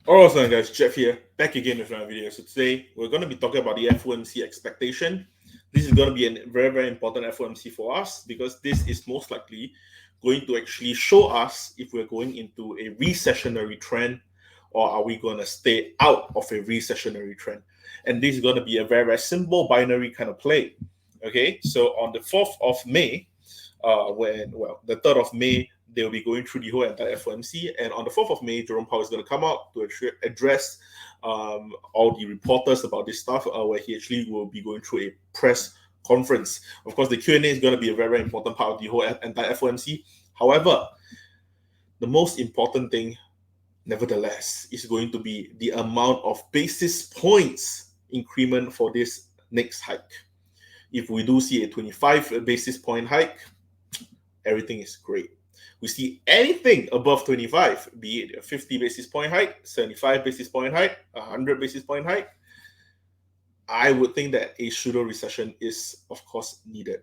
Alright, guys, Jeff here, back again with another video. So today we're going to be talking about the FOMC expectation. This is going to be a very, very important FOMC for us because this is most likely going to actually show us if we're going into a recessionary trend or are we going to stay out of a recessionary trend. And this is going to be a very, very simple binary kind of play. Okay, so on the 4th of May, the 3rd of May, they'll be going through the whole entire FOMC. And on the 4th of May, Jerome Powell is going to come out to address all the reporters about this stuff, where he actually will be going through a press conference. Of course, the Q&A is going to be a very, very important part of the whole entire FOMC. However, the most important thing, nevertheless, is going to be the amount of basis points increment for this next hike. If we do see a 25 basis point hike, everything is great. We see anything above 25, be it a 50 basis point hike, 75 basis point hike, 100 basis point hike, I would think that a pseudo recession is, of course, needed.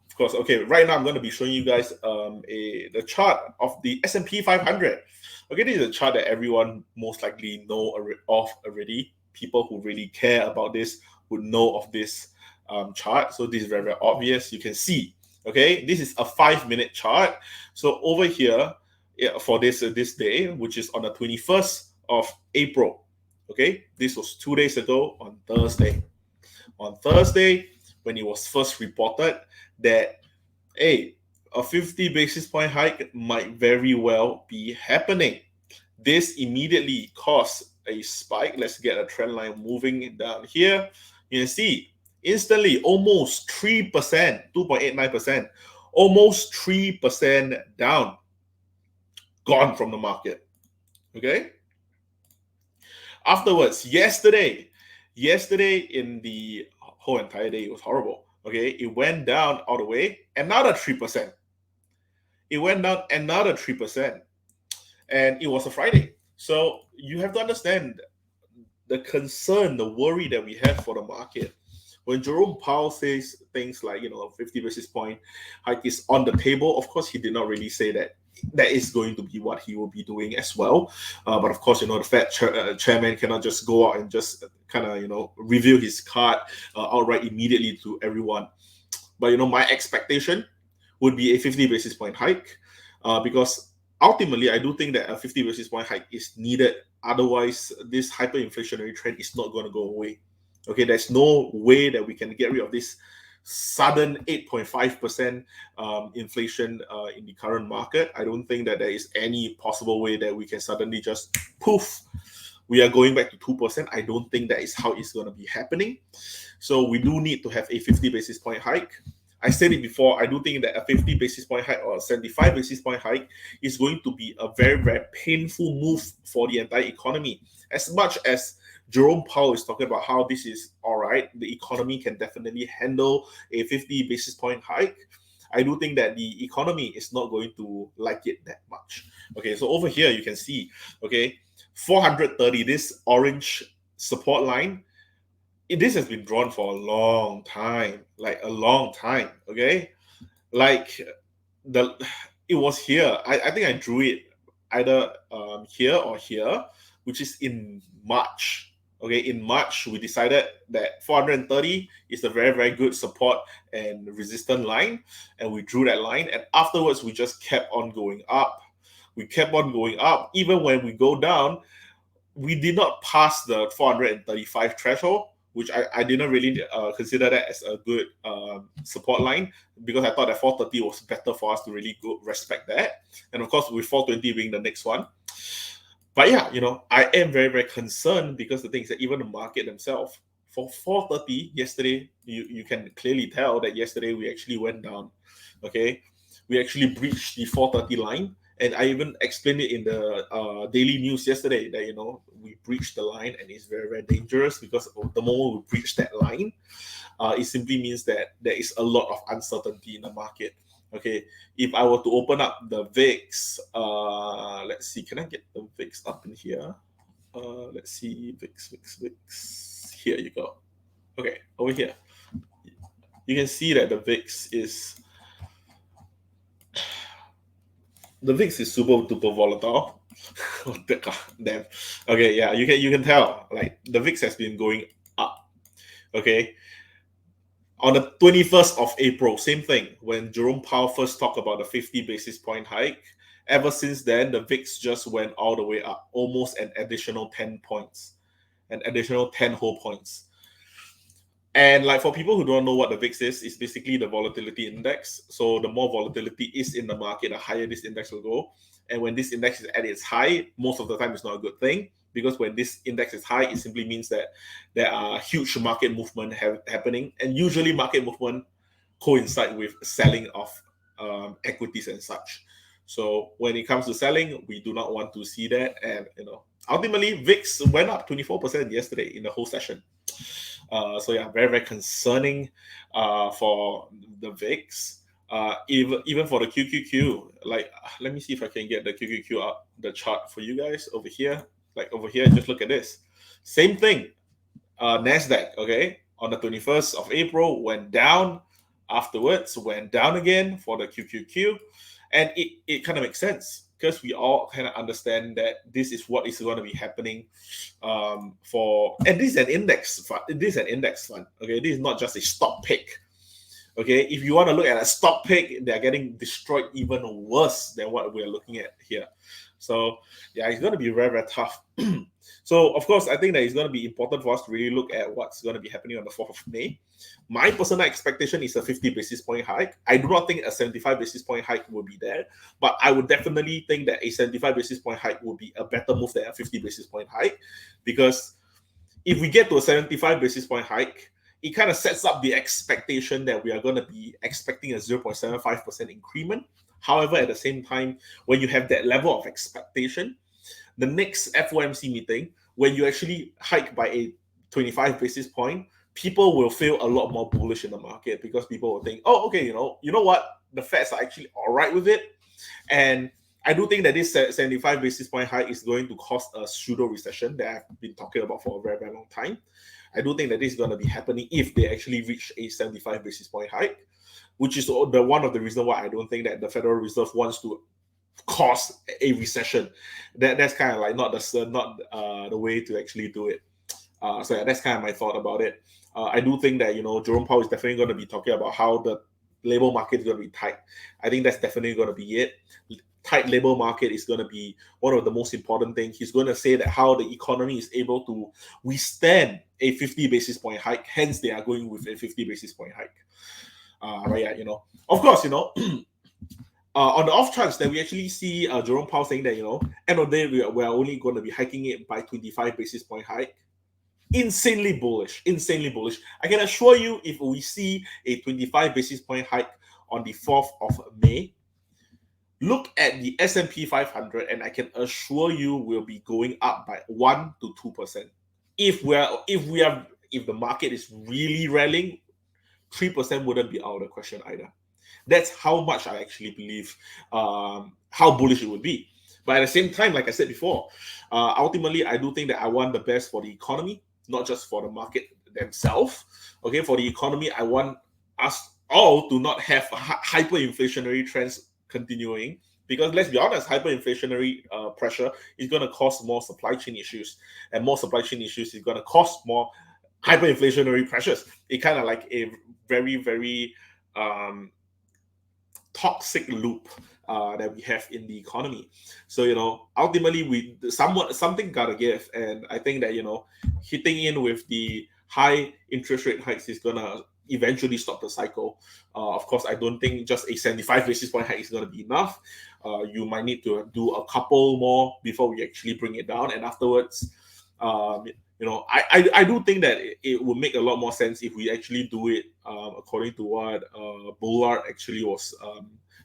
Of course, okay, right now I'm going to be showing you guys the chart of the S&P 500. Okay, this is a chart that everyone most likely know of already. People who really care about this would know of this chart. So this is very, very obvious. You can see, okay, this is a 5-minute chart. So over here, for this day, which is on the 21st of April, okay, this was 2 days ago on Thursday. On Thursday, when it was first reported that, hey, a 50 basis point hike might very well be happening. This immediately caused a spike. Let's get a trend line moving down here. You can see instantly almost 3%, 2.89%, almost 3% down, gone from the market. Okay. Afterwards, yesterday in the whole entire day, it was horrible. Okay, it went down all the way, another 3%. It went down another 3%, and it was a Friday. So you have to understand the concern, the worry that we have for the market. When Jerome Powell says things like, 50 basis point hike is on the table, of course, he did not really say that that is going to be what he will be doing as well. But of course, the Fed chairman cannot just go out and just kind of, reveal his card outright immediately to everyone. But, my expectation would be a 50 basis point hike because ultimately, I do think that a 50 basis point hike is needed. Otherwise, this hyperinflationary trend is not going to go away. Okay, there's no way that we can get rid of this sudden 8.5% inflation in the current market. I don't think that there is any possible way that we can suddenly just poof, we are going back to 2%. I don't think that is how it's going to be happening. So we do need to have a 50 basis point hike. I said it before, I do think that a 50 basis point hike or a 75 basis point hike is going to be a very, very painful move for the entire economy. As much as Jerome Powell is talking about how this is all right, the economy can definitely handle a 50 basis point hike, I do think that the economy is not going to like it that much. Okay, so over here you can see, okay, 430, this orange support line, this has been drawn for a long time, like a long time. Okay, like it was here. I think I drew it either here or here, which is in March. Okay, in March we decided that 430 is a very, very good support and resistant line, and we drew that line. And afterwards, we just kept on going up. We kept on going up, even when we go down. We did not pass the 435 threshold, which I didn't really consider that as a good support line, because I thought that 430 was better for us to really go respect that. And of course, with 420 being the next one. But yeah, I am very, very concerned because the thing is that even the market themselves, for 430 yesterday, you can clearly tell that yesterday we actually went down. Okay, we actually breached the 430 line. And I even explained it in the daily news yesterday that, we breached the line, and it's very, very dangerous because the moment we breach that line, it simply means that there is a lot of uncertainty in the market. Okay, if I were to open up the VIX, let's see, can I get the VIX up in here? Let's see, VIX. Here you go. Okay, over here. You can see that the VIX is super duper volatile. Damn. Okay, yeah, you can tell like the VIX has been going up. Okay, on the 21st of April, same thing. When Jerome Powell first talked about the 50 basis point hike, ever since then the VIX just went all the way up, almost an additional 10 points, an additional 10 whole points. And like for people who don't know what the VIX is, it's basically the volatility index. So the more volatility is in the market, the higher this index will go. And when this index is at its high, most of the time it's not a good thing, because when this index is high, it simply means that there are huge market movement happening, and usually market movement coincide with selling of equities and such. So when it comes to selling, we do not want to see that. And ultimately, VIX went up 24% yesterday in the whole session. So yeah, very very concerning for the VIX. Even for the QQQ, like let me see if I can get the QQQ up the chart for you guys over here. Like over here, just look at this. Same thing. Nasdaq, okay, on the 21st of April went down. Afterwards, went down again for the QQQ, and it kind of makes sense because we all kind of understand that this is what is going to be happening for, and this is an index fund. This is an index fund. Okay, this is not just a stock pick. Okay, if you want to look at a stock pick, they're getting destroyed even worse than what we're looking at here. So yeah, it's going to be very very tough. So of course, I think that it's going to be important for us to really look at what's going to be happening on the 4th of May. My personal expectation is a 50 basis point hike. I do not think a 75 basis point hike will be there, but I would definitely think that a 75 basis point hike will be a better move than a 50 basis point hike, because if we get to a 75 basis point hike, it kind of sets up the expectation that we are going to be expecting a 0.75% increment. However, at the same time, when you have that level of expectation, the next FOMC meeting, when you actually hike by a 25 basis point, people will feel a lot more bullish in the market, because people will think, oh, okay, you know what, the Feds are actually all right with it. And I do think that this 75 basis point hike is going to cause a pseudo recession that I've been talking about for a very, very long time. I do think that this is going to be happening if they actually reach a 75 basis point hike, which is the one of the reasons why I don't think that the Federal Reserve wants to cause a recession. That's kind of like not the way to actually do it. So yeah, that's kind of my thought about it. I do think that Jerome Powell is definitely going to be talking about how the labor market is going to be tight. I think that's definitely going to be it. Tight labor market is going to be one of the most important things. He's going to say that how the economy is able to withstand a 50 basis point hike. Hence, they are going with a 50 basis point hike. But yeah, of course, on the off chance that we actually see Jerome Powell saying that, end of the day, we're only going to be hiking it by 25 basis point hike. Insanely bullish. I can assure you, if we see a 25 basis point hike on the 4th of May, look at the S&P 500, and I can assure you we'll be going up by 1 to 2%. If the market is really rallying, 3% wouldn't be out of the question either. That's how much I actually believe how bullish it would be. But at the same time, like I said before, ultimately, I do think that I want the best for the economy, not just for the market themselves. Okay, for the economy, I want us all to not have hyperinflationary trends continuing. Because let's be honest, hyperinflationary pressure is going to cause more supply chain issues, and more supply chain issues is going to cause more hyperinflationary pressures. It kind of like a very, very toxic loop that we have in the economy. So ultimately something gotta give, and I think that hitting in with the high interest rate hikes is gonna eventually stop the cycle. Of course, I don't think just a 75 basis point hike is gonna be enough. You might need to do a couple more before we actually bring it down, and afterwards, I do think that it would make a lot more sense if we actually do it according to what Bullard actually was.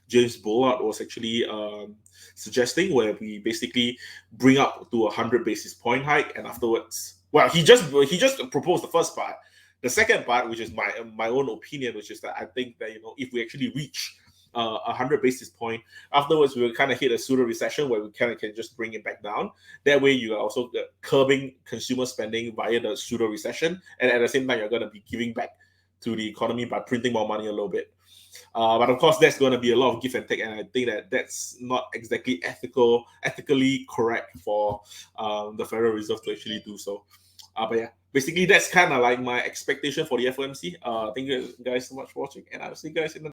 James Bullard was actually suggesting, where we basically bring up to 100 basis point hike, and afterwards, well, he just proposed the first part. The second part, which is my own opinion, which is that I think that if we actually reach 100 basis point, afterwards we will kind of hit a pseudo recession where we kind of can just bring it back down. That way you are also curbing consumer spending via the pseudo recession, and at the same time you're going to be giving back to the economy by printing more money a little bit. But of course, that's going to be a lot of give and take, and I think that that's not exactly ethically correct for the Federal Reserve to actually do so. But yeah, basically that's kind of like my expectation for the FOMC. Thank you guys so much for watching, and I'll see you guys in the